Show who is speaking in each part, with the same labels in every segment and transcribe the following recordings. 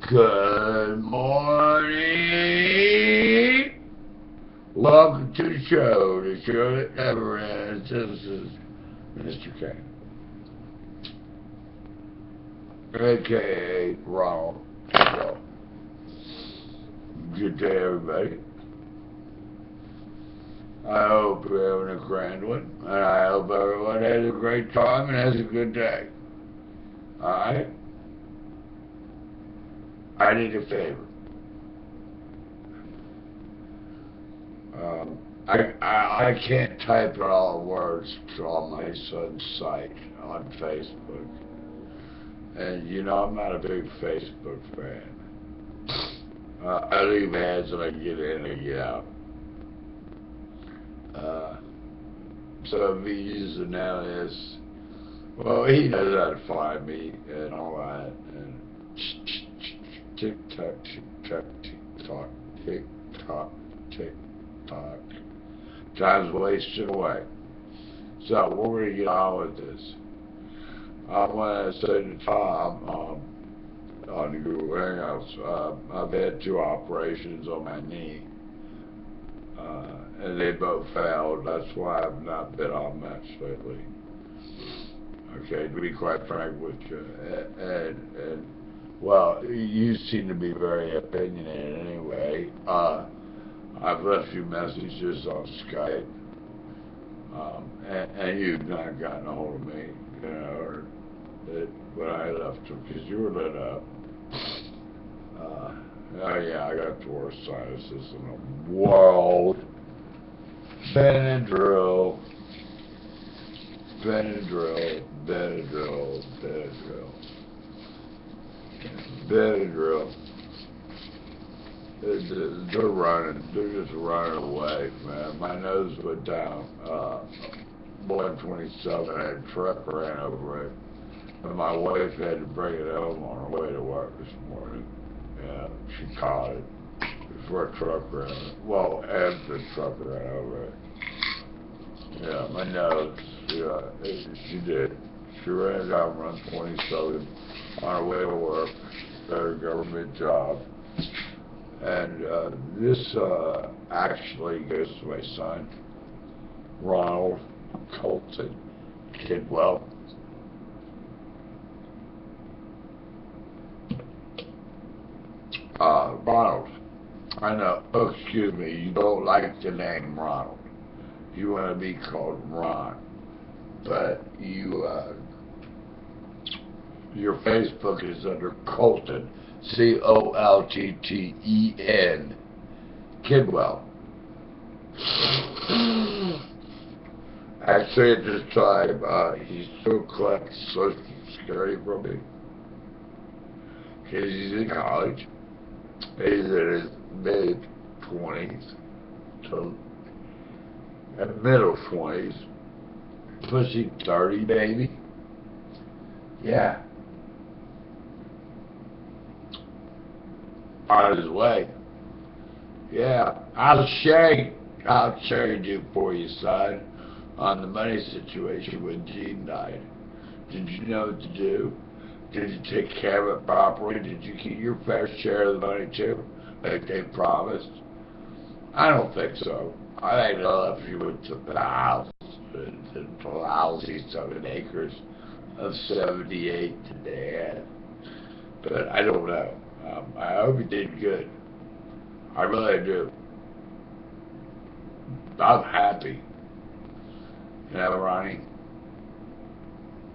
Speaker 1: Good morning. Welcome to the show that never ends. This is Mr. K, a.k.a. Ronald. So, good day, everybody. I hope you're having a grand one, and I hope everyone has a great time and has a good day. Alright? I need a favor. I can't type in all the words on my son's site on Facebook. And you know, I'm not a big Facebook fan. I leave ads and I get in and get out. So if he uses an alias, well, he knows how to find me and all that. And tick-tock, tick-tock, tick-tock, tick-tock, tick-tock. Time's wasted away. So we're going to get on with this. I want to say to Tom, on the Google Hangouts, I've had 2 operations on my knee. And they both failed. That's why I've not been on much lately. Okay, to be quite frank with you. And well, you seem to be very opinionated anyway. I've left you messages on Skype, and you've not gotten a hold of me, you know, when I left them, because you were lit up. Oh yeah, I got the worst sinuses in the world. Benadryl, Benadryl, Benadryl, Benadryl, Benadryl. They're running. They're just running away, man. My nose went down 127, and a truck ran over it. And my wife had to bring it home on her way to work this morning. Yeah, she caught it before a truck ran it. Well, after the truck ran over it. Yeah, my nose. Yeah, she did. She ran down 127 on her way to work at a government job. And this actually goes to my son, Ronald Colton Kidwell. Ronald, I know, oh, excuse me, you don't like the name Ronald. You want to be called Ron. But you, your Facebook is under Colton. Coltten, Kidwell. Actually, at this time, he still collects Social Security from me. Because he's in college. He's in his mid-20s to middle 20s. Pushing 30, baby. Yeah. On his way. Yeah, I'll share you for you, son, on the money situation when Gene died. Did you know what to do? Did you take care of it properly? Did you keep your fair share of the money too, like they promised? I don't think so. I think they'll have you into the house, the lousy 7 acres of 78 to Dad. But I don't know. I hope he did good. I really do. I'm happy. You know, Ronnie?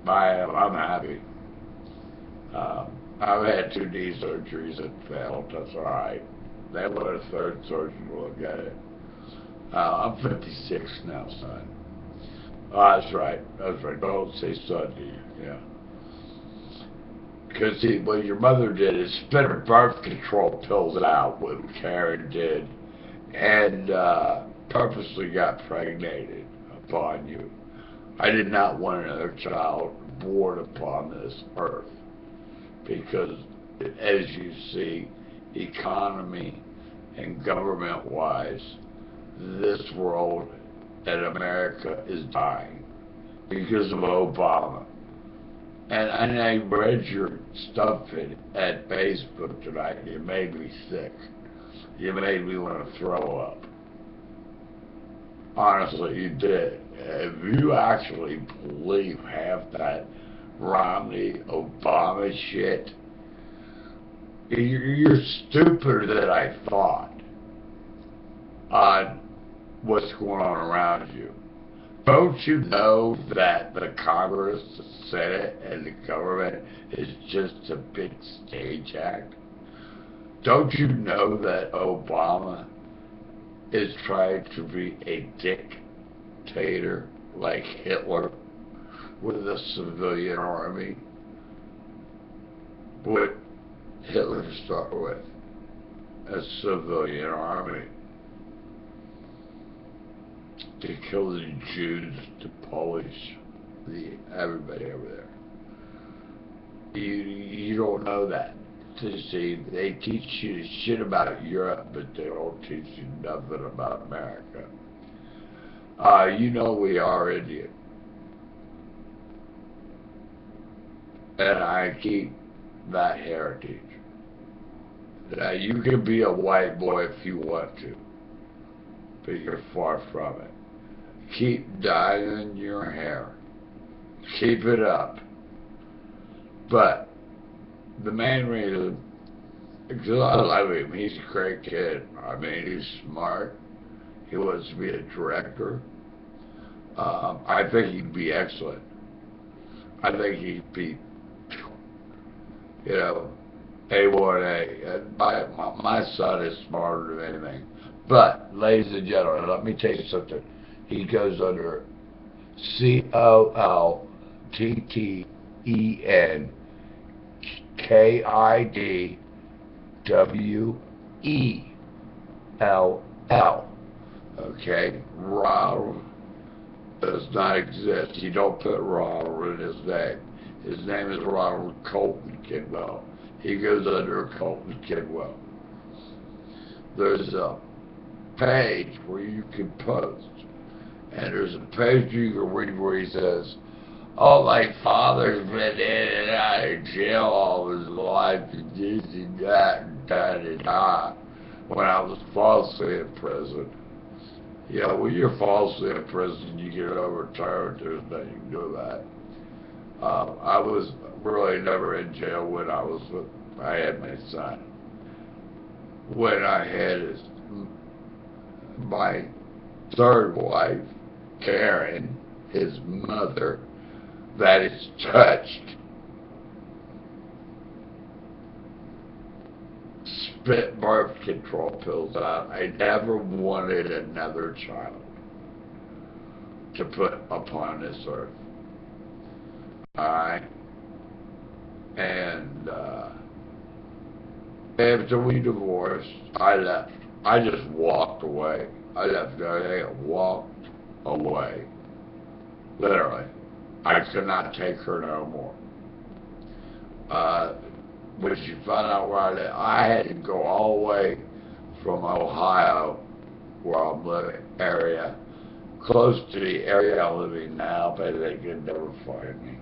Speaker 1: I'm happy. I've had 2 knee surgeries that failed. That's alright. They want a 3rd surgeon to look at it. I'm 56 now, son. Oh, that's right. That's right. Don't say son to you. Yeah. Because, see, what your mother did is spit her birth control pills out, what Karen did, and purposely got pregnated upon you. I did not want another child born upon this earth. Because, as you see, economy and government-wise, this world and America is dying because of Obama. And I read your stuff at Facebook tonight. It made me sick. You made me want to throw up. Honestly, you did. If you actually believe half that Romney Obama shit, you're stupider than I thought on what's going on around you. Don't you know that the Congress, the Senate, and the government is just a big stage act? Don't you know that Obama is trying to be a dictator like Hitler with a civilian army? What Hitler start with? A civilian army. To kill the Jews, to Polish, everybody over there. You don't know that. See, they teach you shit about Europe, but they don't teach you nothing about America. You know we are Indian. And I keep that heritage. Now, you can be a white boy if you want to, but you're far from it. Keep dyeing your hair. Keep it up. But the main reason, because I love him, he's a great kid. I mean, he's smart. He wants to be a director. I think he'd be excellent. I think he'd be, you know, A1A. My son is smarter than anything. But, ladies and gentlemen, let me tell you something. He goes under COLTTENKIDWELL. Okay? Ronald does not exist. You don't put Ronald in his name. His name is Ronald Colton Kidwell. He goes under Colton Kidwell. There's a page where you can post. And there's a page you can read where he says, oh, my father's been in and out of jail all his life, and this and that, and da da da, when I was falsely in prison. You know, when you're falsely in prison, you get overturned, there's nothing you can do about it. I was really never in jail when I had my son. When I had my third wife, Karen, his mother, that is touched, spit birth control pills out. I never wanted another child to put upon this earth. Alright? And after we divorced, I left. I just walked away. I left everything and walked away. Literally. I could not take her no more. When she found out where I lived, I had to go all the way from Ohio, where I'm living, area, close to the area I'm living now, but they could never find me.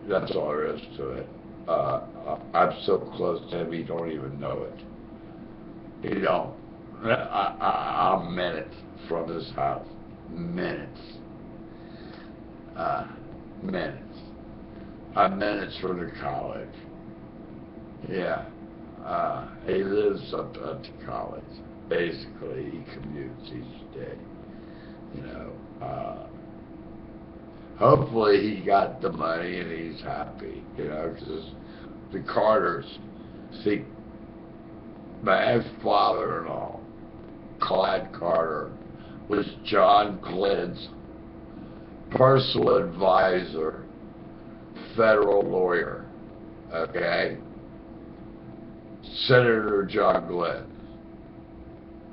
Speaker 1: That's all there is to it. I'm so close to him, he don't even know it. He don't. I'm minutes from his house. Minutes. Minutes. I'm minutes from the college. Yeah. He lives up to college. Basically, he commutes each day. You know. Hopefully he got the money and he's happy. You know, because the Carters, see, my ex-father-in-law, Clyde Carter, was John Glenn's personal advisor, federal lawyer, okay? Senator John Glenn,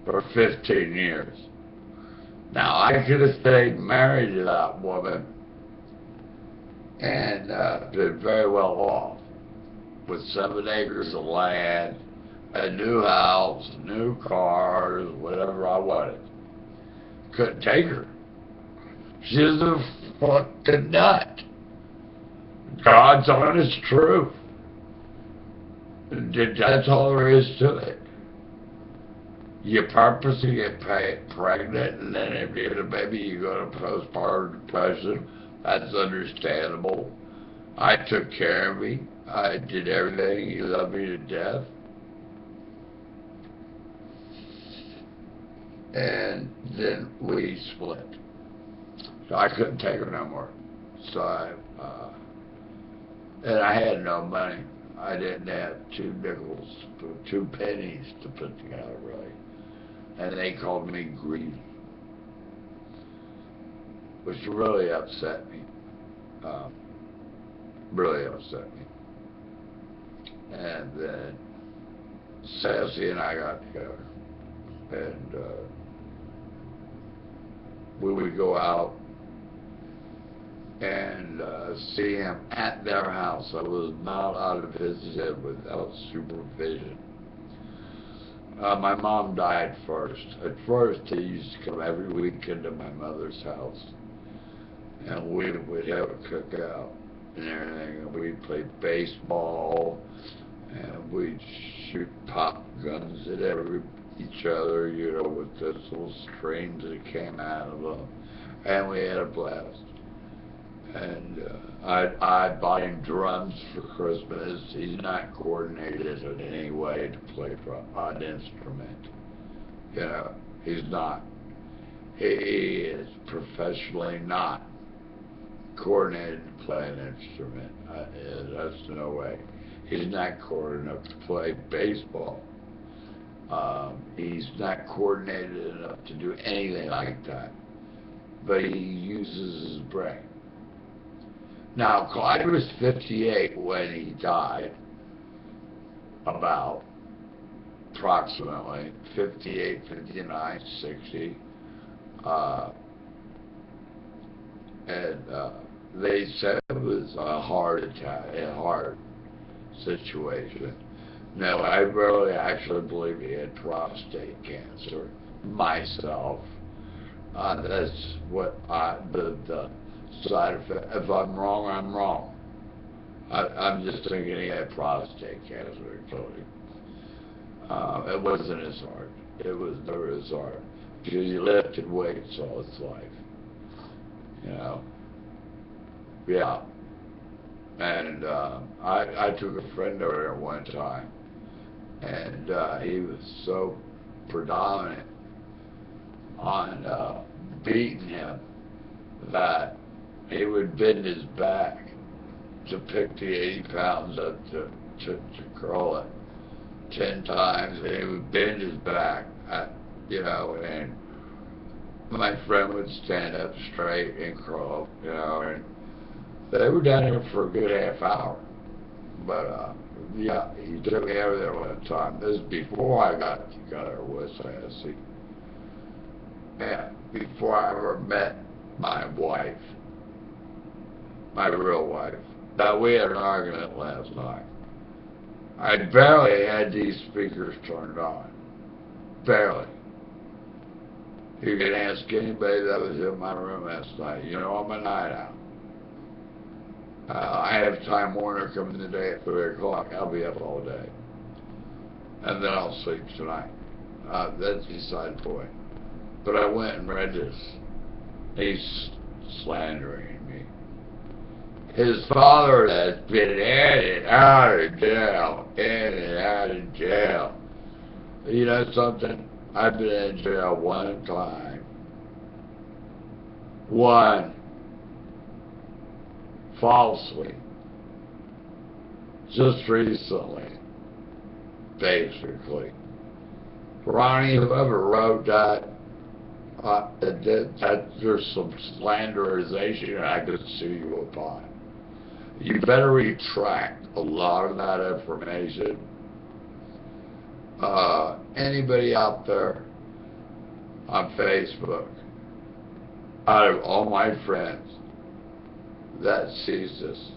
Speaker 1: for 15 years. Now, I could have stayed married to that woman and been very well off with 7 acres of land, a new house, new cars, whatever I wanted. Couldn't take her. She's a fucking nut. God's honest truth. That's all there is to it. You purposely get pregnant, and then if you get a baby, you go to postpartum depression. That's understandable. I took care of me. I did everything. He loved me to death. And then we split. So I couldn't take her no more. So and I had no money. I didn't have 2 nickels, 2 pennies to put together, really. And they called me greedy, which really upset me. Really upset me. And then Sassy and I got together, and we would go out and see him at their house. I was not out of his head without supervision. My mom died first. At first, he used to come every weekend to my mother's house, and we would have a cookout and everything, and we'd play baseball, and we'd shoot pop guns at each other, you know, with those little strings that came out of them, and we had a blast. And I bought him drums for Christmas. He's not coordinated in any way to play an instrument. You know, he's not. He is professionally not coordinated to play an instrument. That's no way. He's not coordinated enough to play baseball. He's not coordinated enough to do anything like that. But he uses his brain. Now, Clyde was 58 when he died, about approximately 58, 59, 60. And they said it was a heart attack, a heart situation. No, I really actually believe he had prostate cancer myself. That's what the side effect. If I'm wrong, I'm wrong. I'm just thinking he had prostate cancer, actually. It wasn't his heart. It was never his heart. Because he lifted weights all his life. You know? Yeah. And I took a friend over there one time, and he was so predominant on beating him that he would bend his back to pick the 80 pounds up to curl it 10 times, and he would bend his back, you know, and my friend would stand up straight and curl up, you know, and they were down there for a good half hour. But, yeah, he took me over there one time. This is before I got together with Sassy. And before I ever met my wife, my real wife. Now, we had an argument last night. I barely had these speakers turned on. Barely. You can ask anybody that was in my room last night. You know, I'm a night out. I have Time Warner coming today at 3 o'clock. I'll be up all day. And then I'll sleep tonight. That's beside the point. But I went and read this. He's slandering me. His father has been in and out of jail. In and out of jail. You know something? I've been in jail one time. One. Falsely. Just recently. Basically. Ronnie, whoever wrote that, there's some slanderization I could sue you upon. You better retract a lot of that information. Anybody out there on Facebook, out of all my friends that sees this,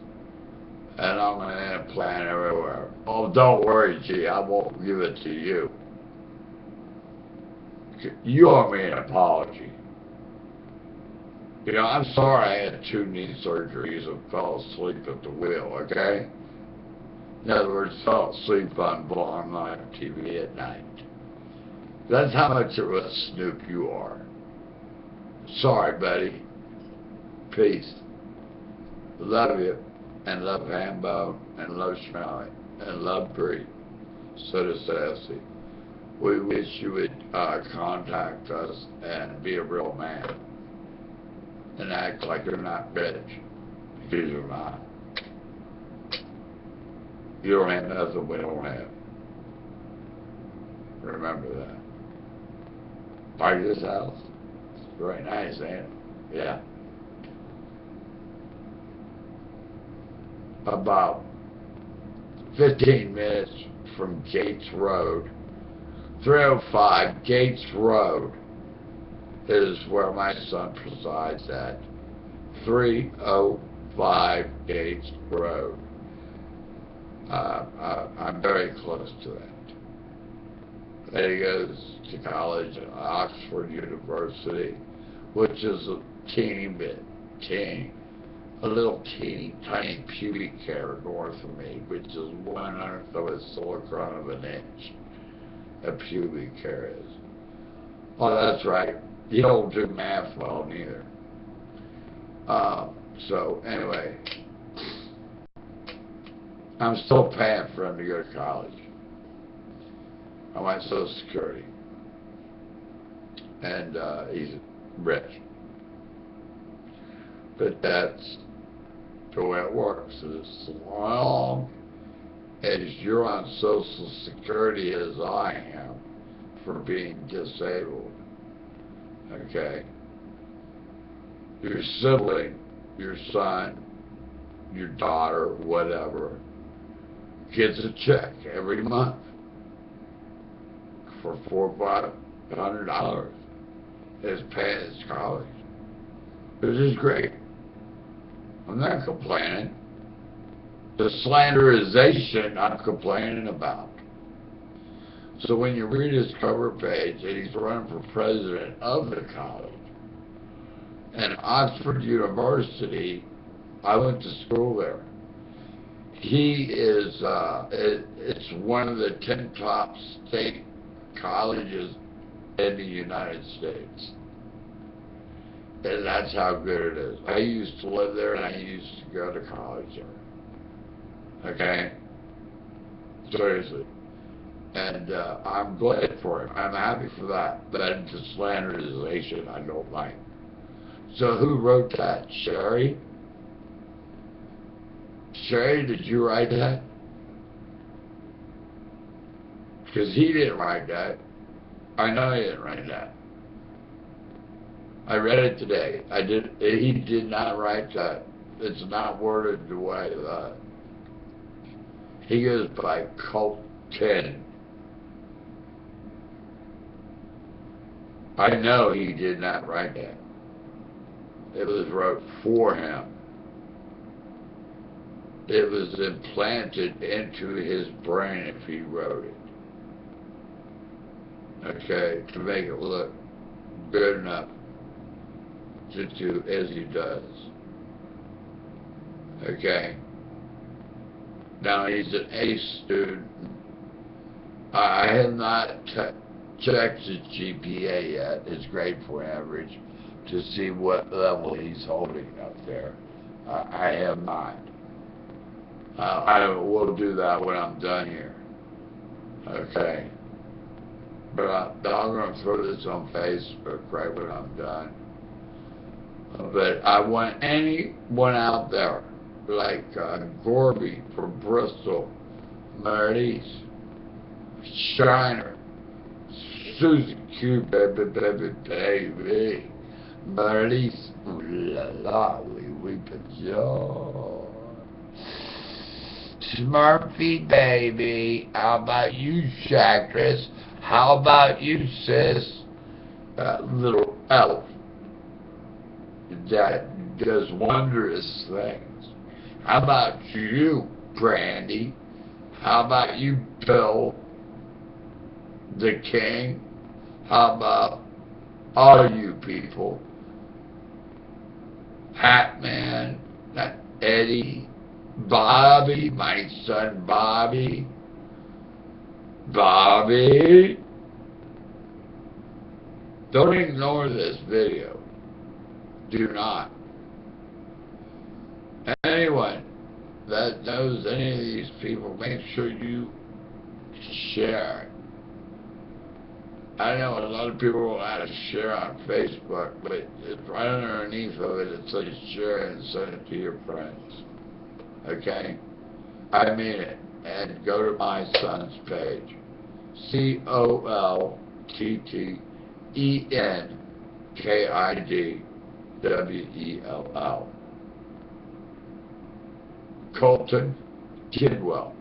Speaker 1: and I'm going to implant everywhere. Oh, don't worry, G, I won't give it to you. You owe me an apology. You know, I'm sorry I had 2 knee surgeries and fell asleep at the wheel, okay? In other words, fell asleep on blonde live TV at night. That's how much of a snoop you are. Sorry, buddy. Peace. Love you, and love Hambo, and love Schmelly, and love Bree. So does Sassy. We wish you would contact us and be a real man. And act like you're not rich. Because you're not. You don't have nothing we don't have. Remember that. Like this house. It's very nice, ain't it? Yeah. About 15 minutes from Gates Road. 305 Gates Road is where my son presides at. 305 Gates Road. I'm very close to that. Then he goes to college at Oxford University, which is a teeny bit, a little teeny tiny pubic hair north of me, which is 1/100th of a silicon of an inch. A pubic hair is. Oh, that's right. You don't do math well neither. So anyway, I'm still paying for him to go to college. I went Social Security. And he's rich. But that's the way it works. As long as you're on Social Security as I am for being disabled, okay, your sibling, your son, your daughter, whatever, gets a check every month for $400 or $500 is paying his college. This is great. I'm not complaining. The slanderization I'm complaining about. So when you read his cover page and he's running for president of the college, and Oxford University, I went to school there. He is, it's one of the 10 top state colleges in the United States. And that's how good it is. I used to live there and I used to go to college there. Okay? Seriously. And I'm glad for him. I'm happy for that. But the slanderization I don't like. So who wrote that? Sherry? Sherry, did you write that? Because he didn't write that. I know he didn't write that. I read it today. He did not write that. It's not worded the way that. He goes by Cult 10. I know he did not write that. It was wrote for him. It was implanted into his brain if he wrote it. Okay, to make it look good enough to do as he does. Okay. Now he's an A student. I have not checked his GPA yet, his grade point average, to see what level he's holding up there. I have not. I will do that when I'm done here. Okay. But I'm going to throw this on Facebook right when I'm done. But I want anyone out there, like Gorby from Bristol, Marlies, Shiner, Susan Q, baby, Marlies, ooh la la, we weep at joy. Smurfy, baby, how about you, Shactress? How about you, sis? Little elf that does wondrous things. How about you, Brandy? How about you, Bill, the King? How about all you people Pat-Man, not Eddie, Bobby, my son Bobby. Bobby, don't ignore this video. Do not. Anyone that knows any of these people, make sure you share it. I know a lot of people will add a share on Facebook, but it's right underneath of it. It says share and send it to your friends. Okay? I mean it. And go to my son's page. COLTTENKIDWELL. Colton Kidwell.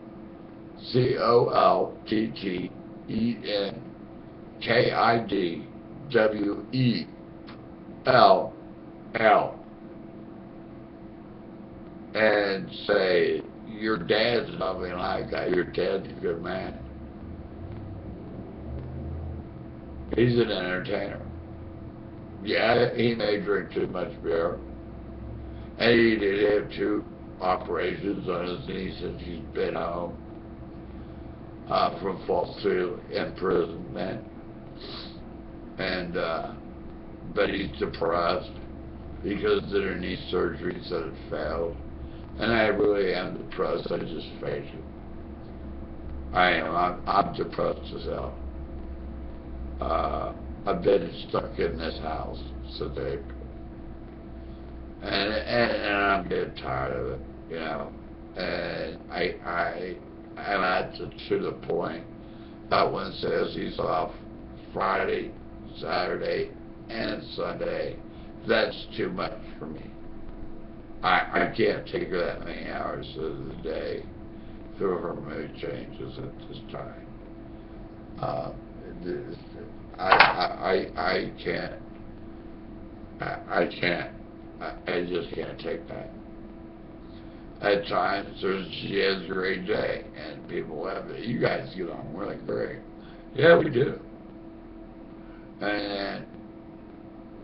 Speaker 1: COLTTENKIDWELL. And say, your dad's nothing like that. Your dad's a good man. He's an entertainer. Yeah, he may drink too much beer. And he did have 2 operations on his knee since he's been home from false imprisonment. And, but he's depressed because of their knee surgeries that had failed. And I really am depressed, I just face it. I am, I'm depressed as hell. I've been stuck in this house since April. And I'm getting tired of it, you know. And I'm at to the point that one says he's off Friday, Saturday, and Sunday. That's too much for me. I can't take that many hours of the day through her mood changes at this time. I can't. I just can't take that. At times, she has a great day, and people have it. You guys get on really great. Yeah, we do. And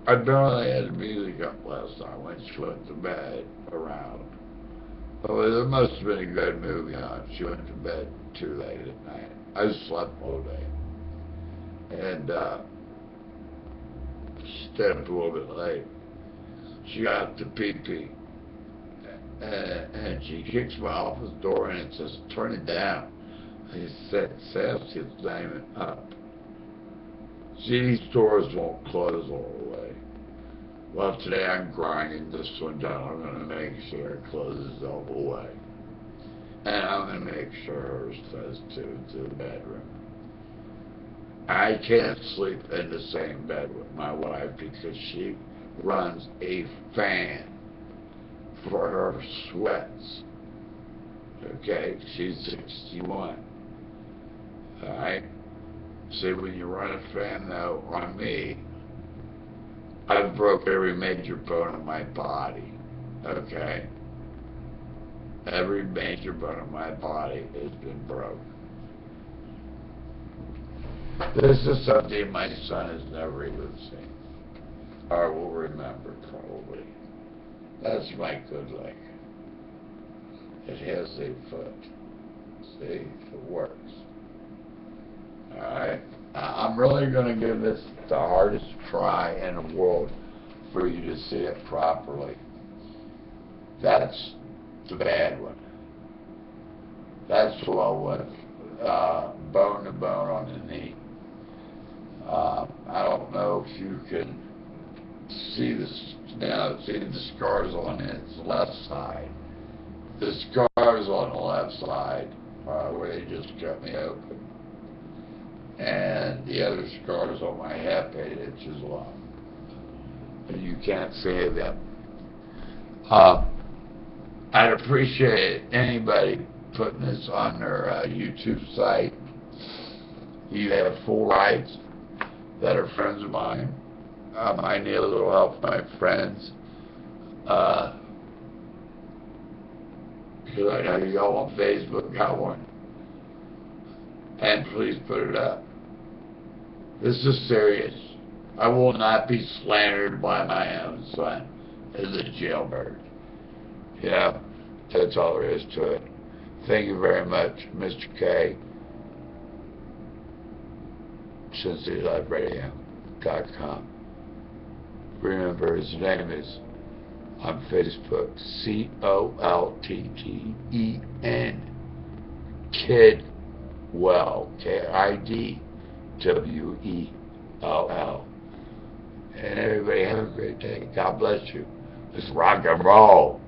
Speaker 1: I barely had the music up last night when she went to bed around. Oh, there must have been a good movie on. She went to bed too late at night. I slept all day. And she stayed up a little bit late. She got to pee-pee. And she kicks my office door and it says, turn it down. He said, Sassy's name up. See, these doors won't close all the way. Well, today I'm grinding this one down. I'm going to make sure it closes all the way. And I'm going to make sure hers does too, to the bedroom. I can't sleep in the same bed with my wife because she runs a fan for her sweats. Okay? She's 61. Alright? See, when you run a fan, though, on me, I've broke every major bone in my body. Okay? Every major bone in my body has been broke. This is something my son has never even seen. Or will remember, probably. That's my good leg. It has a foot. See? It works. Alright? I'm really going to give this the hardest try in the world for you to see it properly. That's the bad one. That's the one with bone to bone on the knee. I don't know if you can see this now. See the scars on its left side. The scars on the left side where they just cut me open. And the other scars on my hip, 8 inches long. And you can't see them. I'd appreciate anybody putting this on their YouTube site. You have full rights that are friends of mine. I need a little help from my friends. Because I know y'all on Facebook got one. And please put it up. This is serious. I will not be slandered by my own son. is a jailbird. Yeah, that's all there is to it. Thank you very much, Mr. K. CincinnatiLiveRadio.com. Remember, his name is on Facebook, Coltten, Kidwell, Kidwell. And everybody have a great day. God bless you. Let's rock and roll.